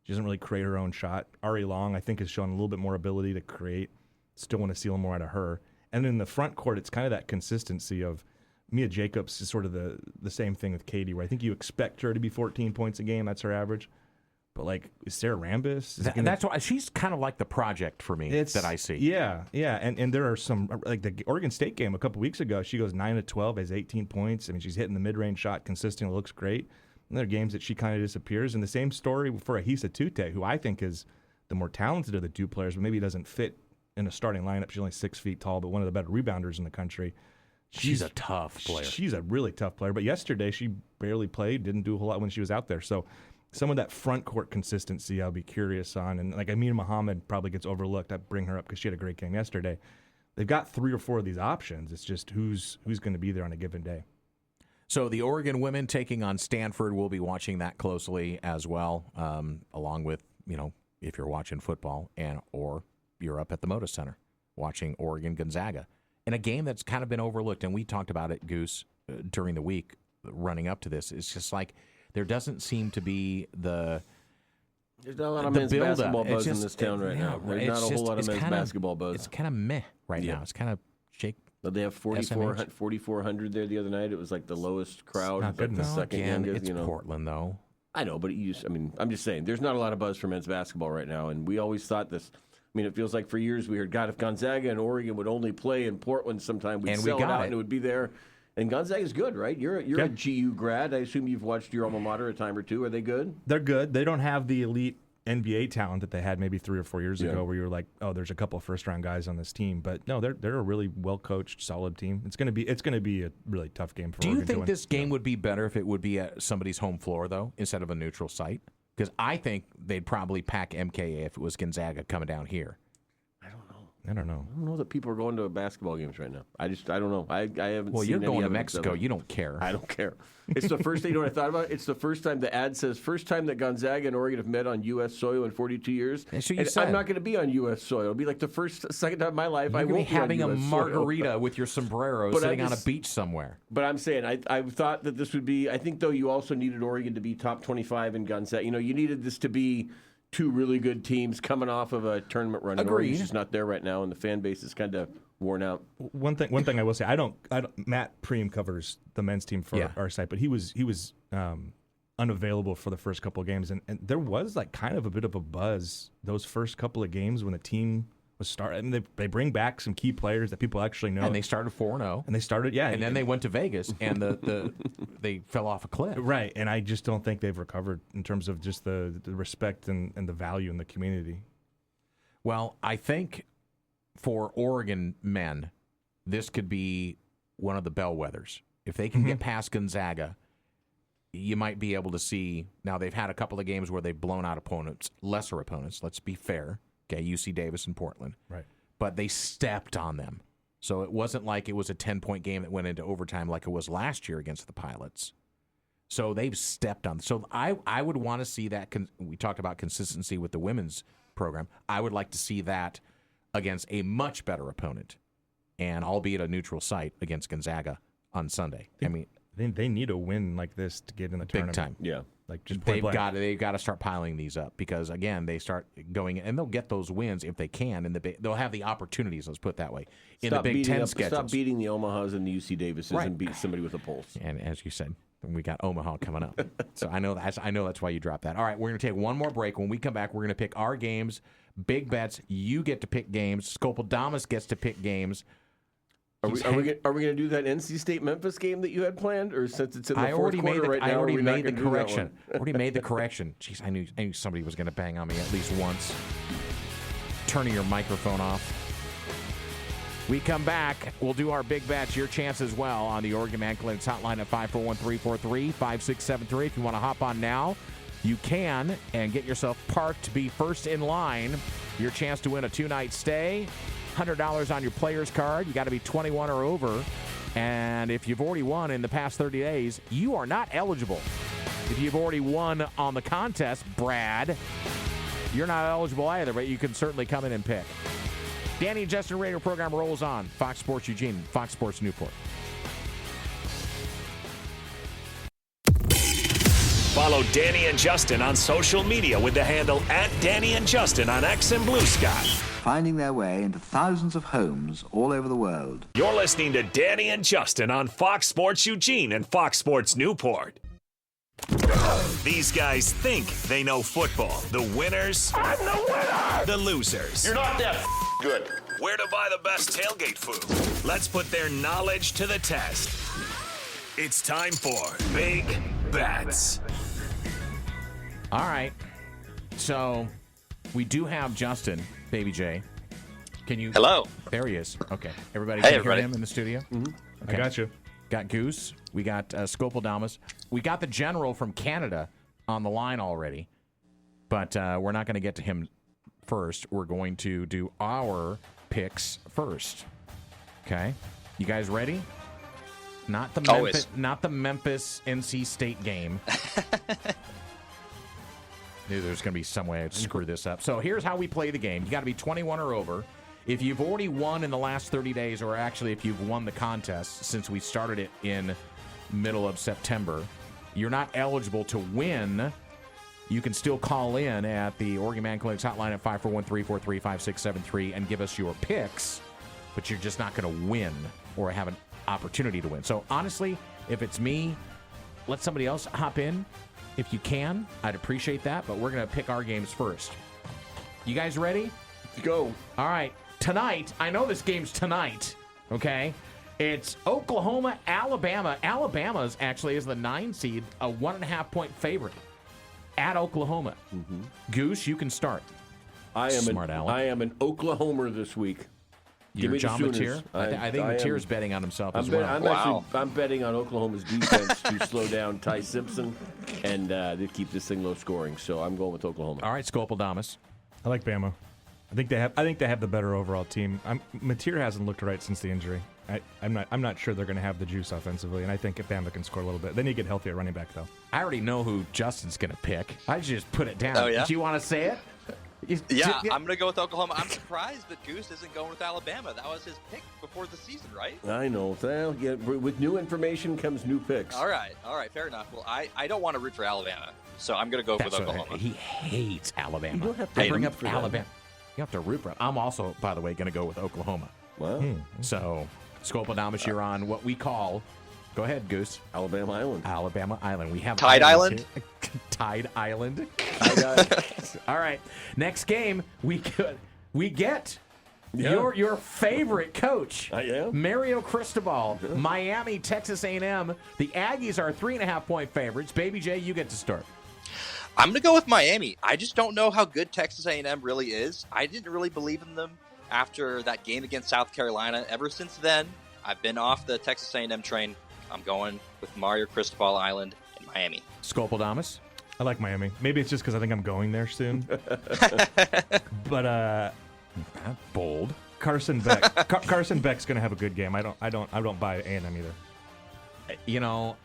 Speaker 5: She doesn't really create her own shot. Ari Long, I think, has shown a little bit more ability to create. Still want to steal more out of her. And in the front court, it's kind of that consistency of Mia Jacobs is sort of the same thing with Katie, where I think you expect her to be 14 points a game. That's her average. But, like, Sarah Rambis?
Speaker 2: That's why she's kind of like the project for me that I see.
Speaker 5: Yeah. And there are some, like the Oregon State game a couple weeks ago, she goes 9 of 12, has 18 points. I mean, she's hitting the mid-range shot consistently, looks great. And there are games that she kind of disappears. And the same story for Ahisa Tute, who I think is the more talented of the two players, but maybe doesn't fit in a starting lineup. She's only 6 feet tall, but one of the better rebounders in the country.
Speaker 2: She's a tough player.
Speaker 5: She's a really tough player. But yesterday, she barely played, didn't do a whole lot when she was out there. So some of that front court consistency I'll be curious on. And like Amina Muhammad probably gets overlooked. I bring her up because she had a great game yesterday. They've got 3 or 4 of these options. It's just who's going to be there on a given day.
Speaker 2: So the Oregon women taking on Stanford, we'll be watching that closely as well, along with, if you're watching football or you're up at the Moda Center watching Oregon Gonzaga. In a game that's kind of been overlooked, and we talked about it, Goose, during the week running up to this. It's just like there doesn't seem to be
Speaker 4: There's not a lot of men's basketball buzz in this town right now. There's not a whole lot of men's basketball buzz.
Speaker 2: It's kind of meh right now. It's kind of shake.
Speaker 4: But they have 4,400 there the other night. It was like the lowest crowd.
Speaker 5: Not good enough.
Speaker 4: Second youngest,
Speaker 2: it's Portland, though.
Speaker 4: I know, but I'm just saying, there's not a lot of buzz for men's basketball right now, and we always thought this. I mean, it feels like for years we heard, God, if Gonzaga and Oregon would only play in Portland sometime, we'd sell it out and it would be there. And Gonzaga's good, right? You're a GU grad. I assume you've watched your alma mater a time or two. Are they good?
Speaker 5: They're good. They don't have the elite NBA talent that they had maybe 3 or 4 years ago, where you were like, oh, there's a couple of first-round guys on this team. But no, they're a really well-coached, solid team. It's going to be a really tough game for Oregon.
Speaker 2: Do you think this game would be better if it would be at somebody's home floor, though, instead of a neutral site? Because I think they'd probably pack MKA if it was Gonzaga coming down here.
Speaker 5: I don't know.
Speaker 4: I don't know that people are going to basketball games right now. I don't know. I haven't
Speaker 2: Well,
Speaker 4: seen
Speaker 2: you're
Speaker 4: any
Speaker 2: going to
Speaker 4: evidence of
Speaker 2: Mexico.
Speaker 4: it.
Speaker 2: You don't care.
Speaker 4: I don't care. It's the first thing, what I thought about? It's the first time the ad says, first time that Gonzaga and Oregon have met on U.S. soil in 42 years.
Speaker 2: And so
Speaker 4: I'm not going to be on U.S. soil. It'll be like the second time in my life I won't
Speaker 2: be having
Speaker 4: on
Speaker 2: a
Speaker 4: US
Speaker 2: margarita
Speaker 4: soil.
Speaker 2: with your sombrero sitting on a beach somewhere.
Speaker 4: But I'm saying, I thought that this would be, I think, though, you also needed Oregon to be top 25 in Gonzaga. You needed this to be two really good teams coming off of a tournament run.
Speaker 2: Agreed.
Speaker 4: Oregon's just not there right now, and the fan base is kind of worn out.
Speaker 5: One thing I will say, I don't. Matt Preem covers the men's team for our site, but he was unavailable for the first couple of games, and there was like kind of a bit of a buzz those first couple of games when the team was starting. I mean, they bring back some key players that people actually know,
Speaker 2: and they started 4-0,
Speaker 5: and they started
Speaker 2: and then they went to Vegas, and they fell off a cliff.
Speaker 5: Right, and I just don't think they've recovered in terms of just the respect and the value in the community.
Speaker 2: Well, I think for Oregon men, this could be one of the bellwethers. If they can get past Gonzaga, you might be able to see. Now, they've had a couple of games where they've blown out opponents, lesser opponents, let's be fair. Okay, UC Davis and Portland.
Speaker 5: Right.
Speaker 2: But they stepped on them. So it wasn't like it was a 10-point game that went into overtime like it was last year against the Pilots. So they've stepped on. So I would want to see that. We talked about consistency with the women's program. I would like to see that against a much better opponent, and albeit a neutral site against Gonzaga on Sunday. I mean,
Speaker 5: they need a win like this to get in the tournament.
Speaker 2: Big time.
Speaker 4: Yeah.
Speaker 5: Like just
Speaker 2: they've got to start piling these up, because again they start going, and they'll get those wins if they can, and they'll have the opportunities. Let's put it that way in the Big Ten schedules.
Speaker 4: Stop beating the Omahas and the UC Davises and beat somebody with a pulse.
Speaker 2: And as you said, we got Omaha coming up, so I know that's why you dropped that. All right, we're going to take one more break. When we come back, we're going to pick our games, big bets. You get to pick games. Skopildamus gets to pick games.
Speaker 4: Are we going to do that NC State Memphis game that you had planned, or since it's in the fourth quarter right now?
Speaker 2: I already made the correction. Already made the correction. Jeez, I knew somebody was going to bang on me at least once. Turning your microphone off. We come back. We'll do our big bets. Your chance as well on the Oregon Man Clinics hotline at 541-343-5673. If you want to hop on now, you can, and get yourself parked to be first in line. Your chance to win a 2-night stay. $100 on your player's card. You got to be 21 or over. And if you've already won in the past 30 days, you are not eligible. If you've already won on the contest, Brad, you're not eligible either, but you can certainly come in and pick. Danny and Justin radio program rolls on. Fox Sports Eugene, Fox Sports Newport.
Speaker 1: Follow Danny and Justin on social media with the handle @DannyandJustin on X and Blue Sky.
Speaker 7: finding their way into thousands of homes all over the world.
Speaker 1: You're listening to Danny and Justin on Fox Sports Eugene and Fox Sports Newport. These guys think they know football. The winners, I'm the winner. The losers, you're not that good. Where to buy the best tailgate food. Let's put their knowledge to the test. It's time for Big Bets.
Speaker 2: All right. So we do have Justin, Baby J. Can you?
Speaker 8: Hello.
Speaker 2: There he is. Okay. Everybody
Speaker 8: Hey,
Speaker 2: can
Speaker 8: everybody.
Speaker 2: hear him in the studio?
Speaker 5: Mm-hmm.
Speaker 2: Okay.
Speaker 5: I got you.
Speaker 2: Got Goose. We got Skopildamus. We got the general from Canada on the line already, but we're not going to get to him first. We're going to do our picks first. Okay? You guys ready? Not the Memphis NC State game. Knew there's going to be some way I'd screw this up. So here's how we play the game. You got to be 21 or over. If you've already won in the last 30 days, or actually if you've won the contest since we started it in middle of September, you're not eligible to win. You can still call in at the Oregon Man Clinics hotline at 541-343-5673 and give us your picks, but you're just not going to win or have an opportunity to win. So honestly, if it's me, let somebody else hop in. If you can, I'd appreciate that, but we're going to pick our games first. You guys ready?
Speaker 4: Let's go.
Speaker 2: All right. Tonight, I know this game's tonight, okay? It's Oklahoma, Alabama. Alabama's actually is the 9 seed, a 1.5-point favorite at Oklahoma. Mm-hmm. Goose, you can start.
Speaker 4: I am an Oklahomer this week.
Speaker 2: You're John Mateer? I think Mateer's betting on himself as well.
Speaker 4: I'm betting on Oklahoma's defense to slow down Ty Simpson and to keep this thing low scoring. So I'm going with Oklahoma.
Speaker 2: All right, Skopildamus.
Speaker 5: I like Bama. I think they have the better overall team. Mateer hasn't looked right since the injury. I'm not sure they're going to have the juice offensively, and I think if Bama can score a little bit, then you get healthy at running back though.
Speaker 2: I already know who Justin's going to pick. I just put it down.
Speaker 8: Oh, yeah?
Speaker 2: Do you want to say it?
Speaker 8: Yeah, I'm going to go with Oklahoma. I'm surprised that Goose isn't going with Alabama. That was his pick before the season, right?
Speaker 4: I know. Well, yeah, with new information comes new picks.
Speaker 8: All right, fair enough. Well, I don't want to root for Alabama, so I'm going to go with Oklahoma.
Speaker 2: He hates Alabama.
Speaker 4: You don't have to
Speaker 2: bring up Alabama. You have to root for him. I'm also, by the way, going to go with Oklahoma.
Speaker 4: Wow.
Speaker 2: So, Skopildamus, you're on what we call, go ahead, Goose.
Speaker 4: Alabama Island.
Speaker 2: Alabama Island. We have
Speaker 8: Tide Island?
Speaker 2: Tide Island. All right. Next game, we get your favorite coach.
Speaker 4: I am.
Speaker 2: Mario Cristobal, Miami, Texas A&M. The Aggies are 3.5-point favorites. Baby J, you get to start.
Speaker 8: I'm going to go with Miami. I just don't know how good Texas A&M really is. I didn't really believe in them after that game against South Carolina. Ever since then, I've been off the Texas A&M train. I'm going with Mario Cristobal Island in Miami.
Speaker 2: Skopildamus?
Speaker 5: I like Miami. Maybe it's just because I think I'm going there soon. But
Speaker 2: bold.
Speaker 5: Carson Beck. Carson Beck's going to have a good game. I don't buy A&M either.
Speaker 2: You know,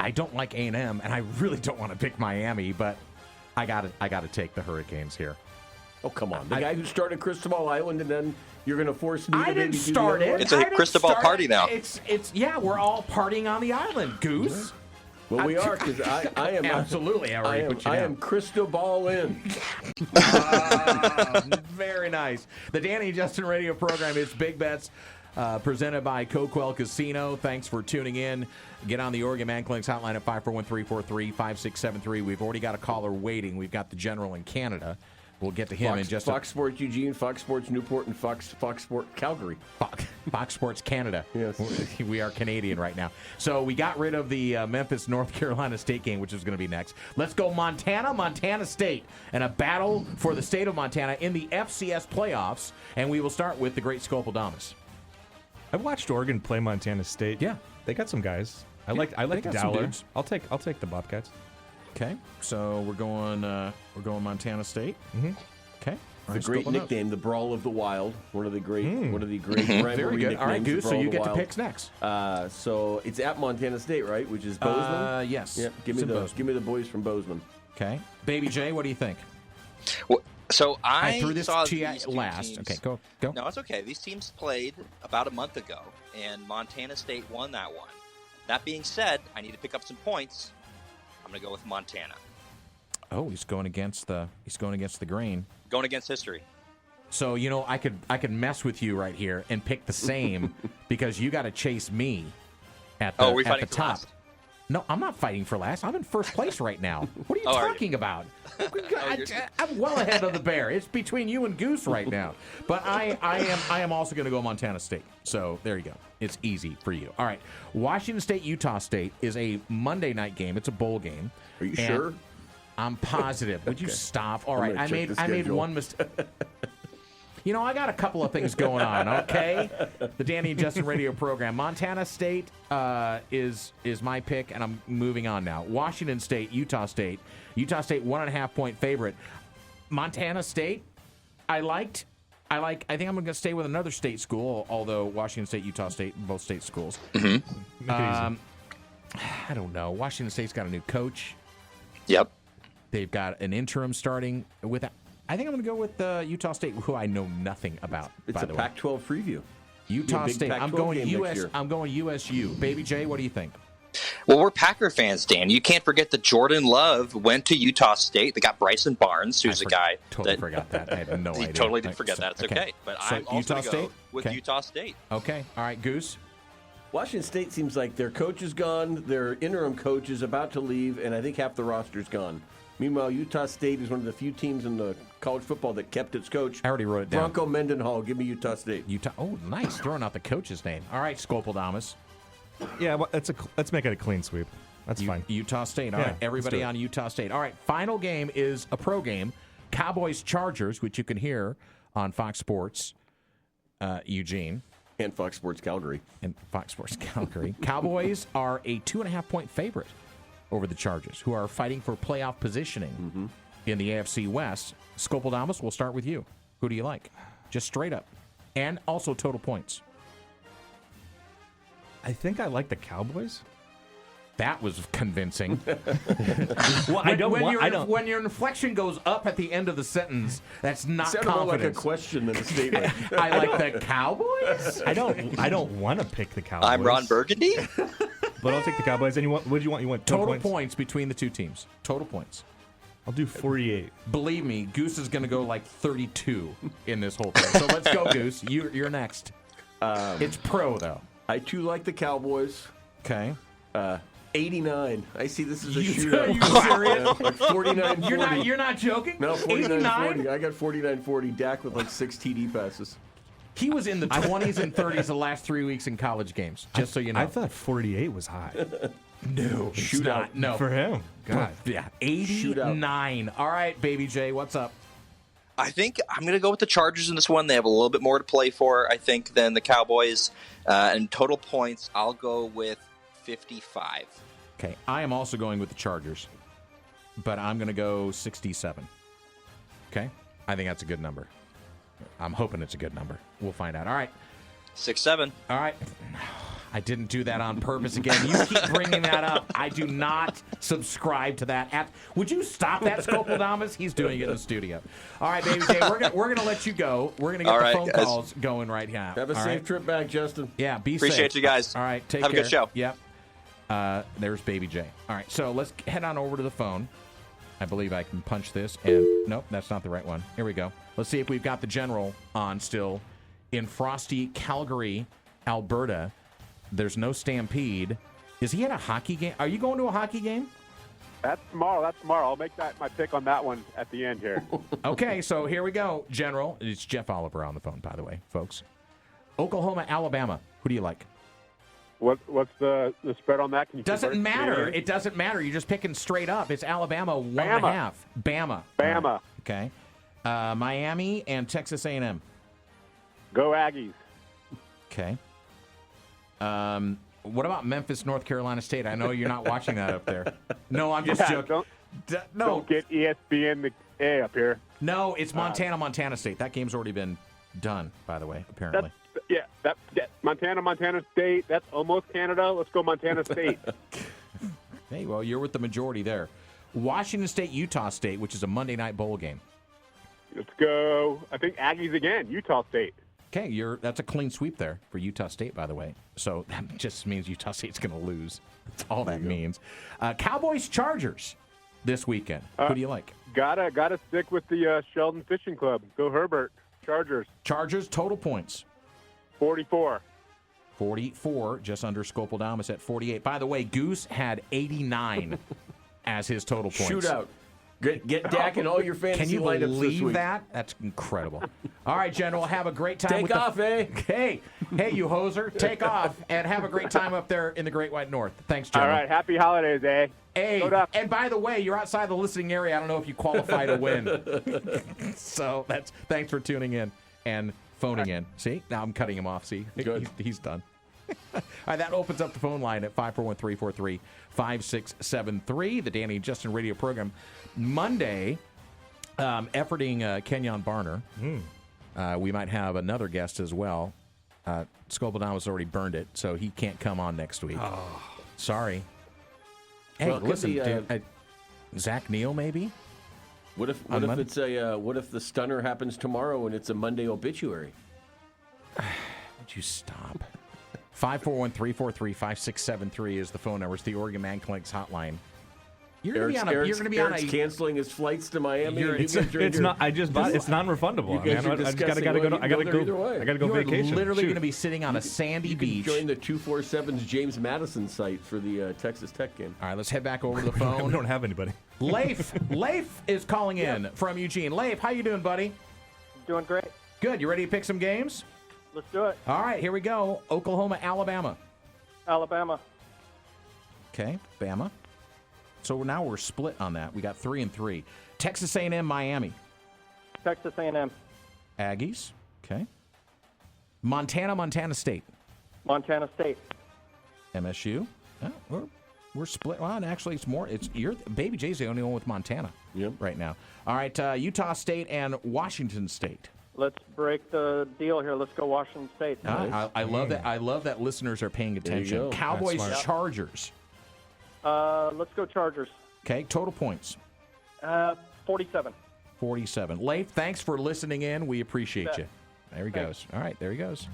Speaker 2: I don't like A&M, and I really don't want to pick Miami, but I gotta take the Hurricanes here.
Speaker 4: Oh, come on. The guy who started Cristobal Island, and then you're going to force me to
Speaker 2: I didn't start it.
Speaker 8: It's a Cristobal party now.
Speaker 2: It's we're all partying on the island, Goose.
Speaker 4: Well, we are, because I am
Speaker 2: absolutely. I
Speaker 4: am Cristobal in.
Speaker 2: Very nice. The Danny and Justin radio program is Big Bets, presented by KoKwel Casino. Thanks for tuning in. Get on the Oregon Man Clinics hotline at 541-343-5673. We've already got a caller waiting. We've got the general in Canada. We'll get to him in just
Speaker 4: Fox Sports Eugene, Fox Sports Newport, and Fox Sports Calgary.
Speaker 2: Fox Sports Canada.
Speaker 4: Yes.
Speaker 2: We are Canadian right now. So we got rid of the Memphis, North Carolina State game, which is going to be next. Let's go Montana State, and a battle for the state of Montana in the FCS playoffs. And we will start with the great Skopildamus.
Speaker 5: I've watched Oregon play Montana State.
Speaker 2: Yeah.
Speaker 5: They got some guys. I like Dowler. I'll take the Bobcats.
Speaker 2: Okay, so we're going Montana State.
Speaker 5: Mm-hmm.
Speaker 2: Okay,
Speaker 4: the great nickname, the Brawl of the Wild. One of the great rivalry
Speaker 2: Very good. All right, Goose. So you get to picks next.
Speaker 4: So it's at Montana State, right? Which is Bozeman.
Speaker 2: Yes.
Speaker 4: Yeah. Give me the boys from Bozeman.
Speaker 2: Okay, Baby J, what do you think?
Speaker 8: Well, so I
Speaker 2: threw this
Speaker 8: saw
Speaker 2: to you
Speaker 8: these
Speaker 2: last.
Speaker 8: Teams.
Speaker 2: Okay, go.
Speaker 8: No, it's okay. These teams played about a month ago, and Montana State won that one. That being said, I need to pick up some points. I'm going to go with Montana.
Speaker 2: Oh, he's going against the grain.
Speaker 8: Going against history.
Speaker 2: So, I could mess with you right here and pick the same because you got to chase me at the top.
Speaker 8: Last?
Speaker 2: No, I'm not fighting for last. I'm in first place right now. What are you talking about? I'm well ahead of the bear. It's between you and Goose right now. But I am also going to go Montana State. So there you go. It's easy for you. All right. Washington State, Utah State is a Monday night game. It's a bowl game.
Speaker 4: Are you sure?
Speaker 2: I'm positive. Would you stop? All right. I made one mistake. I got a couple of things going on, okay? The Danny and Justin radio program. Montana State is my pick, and I'm moving on now. Washington State, Utah State. Utah State, 1.5-point favorite. Montana State, I think I'm going to stay with another state school, although Washington State, Utah State, both state schools.
Speaker 8: Mm-hmm.
Speaker 2: I don't know. Washington State's got a new coach.
Speaker 8: Yep.
Speaker 2: They've got an interim starting with... I think I'm going to go with Utah State, who I know nothing about.
Speaker 4: It's a Pac-12 preview.
Speaker 2: Utah State. I'm going US. I'm going USU. Baby J, what do you think?
Speaker 8: Well, we're Packer fans, Dan. You can't forget that Jordan Love went to Utah State. They got Bryson Barnes, who's a guy
Speaker 2: totally forgot that. I had no idea.
Speaker 8: You totally did forget that. It's okay. But I'm also going to go with Utah State.
Speaker 2: Okay. All right, Goose.
Speaker 4: Washington State seems like their coach is gone, their interim coach is about to leave, and I think half the roster's gone. Meanwhile, Utah State is one of the few teams in the college football that kept its coach.
Speaker 2: I already wrote it down.
Speaker 4: Bronco Mendenhall. Give me Utah State.
Speaker 2: Oh, nice. Throwing out the coach's name. All right, Skopildamus.
Speaker 5: Yeah, well, let's make it a clean sweep. That's fine.
Speaker 2: Utah State. All right, everybody on Utah State. All right, final game is a pro game. Cowboys-Chargers, which you can hear on Fox Sports Eugene.
Speaker 4: And Fox Sports Calgary.
Speaker 2: Cowboys are a 2.5-point favorite over the Chargers, who are fighting for playoff positioning in the AFC West. Skopildamus, we'll start with you. Who do you like? Just straight up. And also total points.
Speaker 5: I think I like the Cowboys.
Speaker 2: That was convincing.
Speaker 5: Well,
Speaker 2: when your inflection goes up at the end of the sentence, that's not
Speaker 4: sounded
Speaker 2: confidence.
Speaker 4: more like a question than a statement.
Speaker 2: I like the Cowboys?
Speaker 5: I don't want to pick the Cowboys.
Speaker 8: I'm Ron Burgundy.
Speaker 5: But I'll take the Cowboys. And what do you want? You want
Speaker 2: total points between the two teams. Total points.
Speaker 5: I'll do 48.
Speaker 2: Believe me, Goose is going to go like 32 in this whole thing. So let's go, Goose. You're next. It's pro, though.
Speaker 4: I, too, like the Cowboys.
Speaker 2: Okay.
Speaker 4: 89. I see this as a shootout.
Speaker 2: Are you serious?
Speaker 4: Like 49-40.
Speaker 2: You're not joking?
Speaker 4: No, 49-40. I got 49-40. Dak with like 6 TD passes.
Speaker 2: He was in the 20s and 30s the last 3 weeks in college games, just so you know.
Speaker 5: I thought 48 was high.
Speaker 2: No, it's not. No.
Speaker 5: For him. God.
Speaker 2: Yeah, 89. All right, Baby J, what's up?
Speaker 8: I think I'm going to go with the Chargers in this one. They have a little bit more to play for, I think, than the Cowboys. And total points, I'll go with 55.
Speaker 2: Okay, I am also going with the Chargers, but I'm going to go 67. Okay? I think that's a good number. I'm hoping it's a good number. We'll find out. All right.
Speaker 8: 6-7.
Speaker 2: All right. I didn't do that on purpose again. You keep bringing that up. I do not subscribe to that. Would you stop that, Skopildamus? He's doing it in the studio. All right, Baby J, we're gonna let you go. We're going to get the phone calls going right now.
Speaker 4: Have a safe trip back, Justin.
Speaker 2: Yeah, be safe.
Speaker 8: Appreciate you guys.
Speaker 2: All right, take
Speaker 8: care.
Speaker 2: Have
Speaker 8: a good show.
Speaker 2: Yep. There's Baby J. All right, so let's head on over to the phone. I believe I can punch this. And nope, that's not the right one. Here we go. Let's see if we've got the general on still in frosty Calgary, Alberta. There's no Stampede. Is he at a hockey game? Are you going to a hockey game?
Speaker 9: That's tomorrow. I'll make that my pick on that one at the end here.
Speaker 2: Okay, so here we go, General. It's Jeff Oliver on the phone, by the way, folks. Oklahoma, Alabama. Who do you like?
Speaker 9: What's the spread on that? Can you
Speaker 2: doesn't matter. It doesn't matter. You're just picking straight up. It's Alabama 1.5. Bama.
Speaker 9: Bama.
Speaker 2: Okay. Miami and Texas A&M.
Speaker 9: Go Aggies.
Speaker 2: Okay. What about Memphis, North Carolina State? I know you're not watching that up there. No, I'm just joking.
Speaker 9: Don't get ESPN the A up here.
Speaker 2: No, it's Montana State. That game's already been done, by the way, apparently.
Speaker 9: Montana State. That's almost Canada. Let's go Montana State.
Speaker 2: Hey, well, you're with the majority there. Washington State, Utah State, which is a Monday night bowl game.
Speaker 9: Let's go. I think Aggies again. Utah State.
Speaker 2: Okay, that's a clean sweep there for Utah State, by the way. So that just means Utah State's going to lose. That's all that means. Cowboys Chargers this weekend. Who do you like?
Speaker 9: Gotta stick with the Sheldon Fishing Club. Go Herbert. Chargers.
Speaker 2: Chargers, total points.
Speaker 9: 44.
Speaker 2: 44, just under Skopildamus at 48. By the way, Goose had 89 as his total points.
Speaker 4: Shootout. Get Dak in all your fantasy lineups this week.
Speaker 2: Can you believe that? That's incredible. All right, General, have a great time.
Speaker 4: Take off, eh?
Speaker 2: Hey, you hoser, take off and have a great time up there in the Great White North. Thanks, General.
Speaker 9: All right, happy holidays, eh?
Speaker 2: Hey, and by the way, you're outside the listening area. I don't know if you qualify to win. So thanks for tuning in and phoning in. See, now I'm cutting him off. See, he's done. All right, that opens up the phone line at 541-343-5673, the Danny and Justin radio program. Monday, efforting Kenyon Barner. We might have another guest as well. Skopildamus already burned it, so he can't come on next week. Oh. Sorry. Hey, well, listen, dude, Zach Neal, maybe?
Speaker 4: What if the stunner happens tomorrow and it's a Monday obituary?
Speaker 2: Would you stop? 541-343-5673 is the phone number. It's the Oregon Man Clinics hotline. You're going to be on a
Speaker 4: canceling his flights to Miami.
Speaker 5: It's not. I just bought. It's non-refundable. I gotta go vacation.
Speaker 2: You're literally going to be sitting on a sandy beach.
Speaker 4: Join the 247's James Madison site for the Texas Tech game.
Speaker 2: All right, let's head back over to the phone.
Speaker 5: We don't have anybody.
Speaker 2: Leif is calling in from Eugene. Leif, how you doing, buddy?
Speaker 10: Doing great.
Speaker 2: Good. You ready to pick some games?
Speaker 10: Let's do it.
Speaker 2: All right, here we go. Oklahoma, Alabama.
Speaker 10: Alabama.
Speaker 2: Okay, Bama. So now we're split on that. We got 3 and 3. Texas A&M, Miami.
Speaker 10: Texas A&M.
Speaker 2: Aggies. Okay. Montana State.
Speaker 10: Montana State.
Speaker 2: MSU. Oh, we're split. Well, and actually, it's more. Baby J's the only one with Montana right now. All right, Utah State and Washington State.
Speaker 10: Let's break the deal here. Let's go Washington State.
Speaker 2: Nice. I love that. I love that listeners are paying attention. Cowboys, Chargers.
Speaker 10: Let's go Chargers.
Speaker 2: Okay, total points.
Speaker 10: 47.
Speaker 2: 47. Leif, thanks for listening in. We appreciate you. There he goes. All right, there he goes.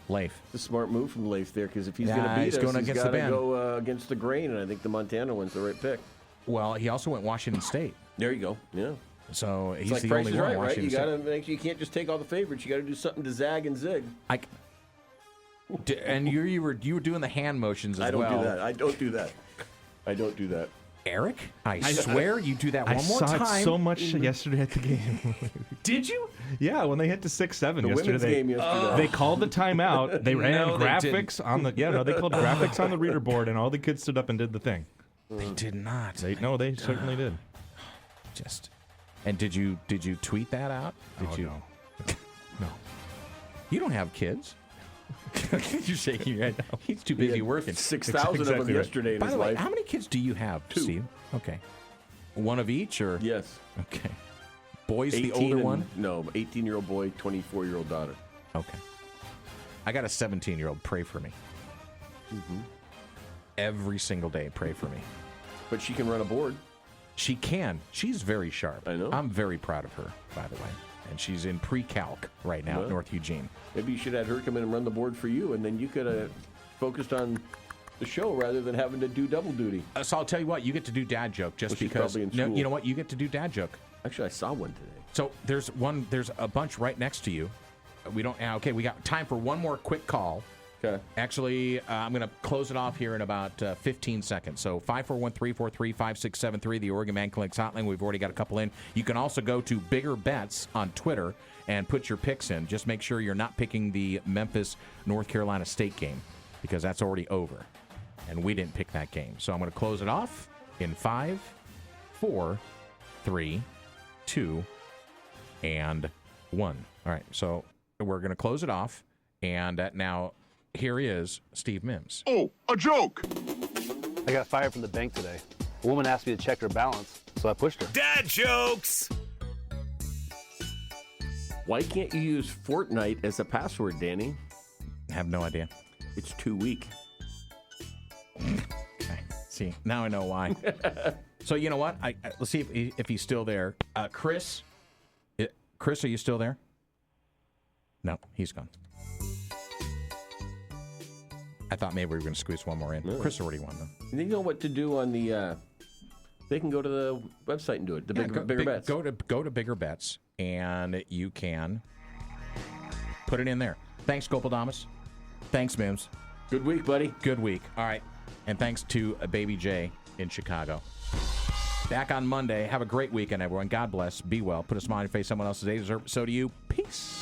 Speaker 2: Leif.
Speaker 4: It's a smart move from Leif there, because if he's going to beat us, he's got to go against the grain, and I think the Montana one's the right pick.
Speaker 2: Well, he also went Washington State.
Speaker 4: There you go. Yeah.
Speaker 2: So he's
Speaker 4: like
Speaker 2: the
Speaker 4: Price
Speaker 2: only
Speaker 4: is
Speaker 2: one.
Speaker 4: Right,
Speaker 2: Washington
Speaker 4: right?
Speaker 2: State.
Speaker 4: You can't just take all the favorites. You got to do something to zag and zig.
Speaker 2: And you were doing the hand motions as well.
Speaker 4: I don't do that.
Speaker 2: Eric, I swear you do that one more time.
Speaker 5: I saw it so much yesterday at the game.
Speaker 2: Did you?
Speaker 5: Yeah, when they hit to 6-7 yesterday.
Speaker 4: They
Speaker 5: called the timeout. They ran graphics on the they called graphics on the reader board, and all the kids stood up and did the thing.
Speaker 2: They did not.
Speaker 5: They certainly did.
Speaker 2: And did you tweet that out?
Speaker 5: No. No.
Speaker 2: You don't have kids. You're shaking your head. He's too busy working.
Speaker 4: 6,000 of them yesterday in
Speaker 2: By
Speaker 4: his
Speaker 2: the way,
Speaker 4: life.
Speaker 2: how many kids do you have,
Speaker 4: 2.
Speaker 2: Steve? Okay. One of each, or?
Speaker 4: Yes.
Speaker 2: Okay. Boy's the older one?
Speaker 4: No, 18-year-old boy, 24-year-old daughter.
Speaker 2: Okay. I got a 17-year-old. Pray for me.
Speaker 4: Mm-hmm.
Speaker 2: Every single day, pray for me.
Speaker 4: But she can run a board.
Speaker 2: She can. She's very sharp.
Speaker 4: I know.
Speaker 2: I'm very proud of her, by the way. And she's in pre-calc right now at North Eugene.
Speaker 4: Maybe you should have her come in and run the board for you, and then you could have focused on the show rather than having to do double duty.
Speaker 2: So I'll tell you what, you get to do dad joke because. No, you know what? You get to do dad joke.
Speaker 4: Actually, I saw one today.
Speaker 2: So there's a bunch right next to you. We don't. Okay, we got time for one more quick call.
Speaker 4: Okay.
Speaker 2: Actually, I'm going to close it off here in about 15 seconds. So 541-343-5673, the Oregon Man Clinics hotline. We've already got a couple in. You can also go to Bigger Bets on Twitter and put your picks in. Just make sure you're not picking the Memphis, North Carolina State game, because that's already over. And we didn't pick that game. So I'm going to close it off in 5, 4, 3, 2, and 1. All right, so we're going to close it off. And now... here is Steve Mims.
Speaker 11: Oh, a joke!
Speaker 12: I got fired from the bank today. A woman asked me to check her balance, so I pushed her.
Speaker 1: Dad jokes!
Speaker 4: Why can't you use Fortnite as a password, Danny?
Speaker 2: I have no idea.
Speaker 4: It's too weak.
Speaker 2: Okay. See, now I know why. So you know what? Let's see if he's still there. Chris, are you still there? No, he's gone. I thought maybe we were going to squeeze one more in. No. Chris already won, though.
Speaker 4: They know what to do on the... they can go to the website and do it. The Bigger Bets.
Speaker 2: Go to Bigger Bets, and you can Put it in there. Thanks, Skopildamus. Thanks, Mims.
Speaker 4: Good week, buddy.
Speaker 2: Good week. All right. And thanks to Baby J in Chicago. Back on Monday. Have a great weekend, everyone. God bless. Be well. Put a smile on your face. Someone else's day deserves. So do you. Peace.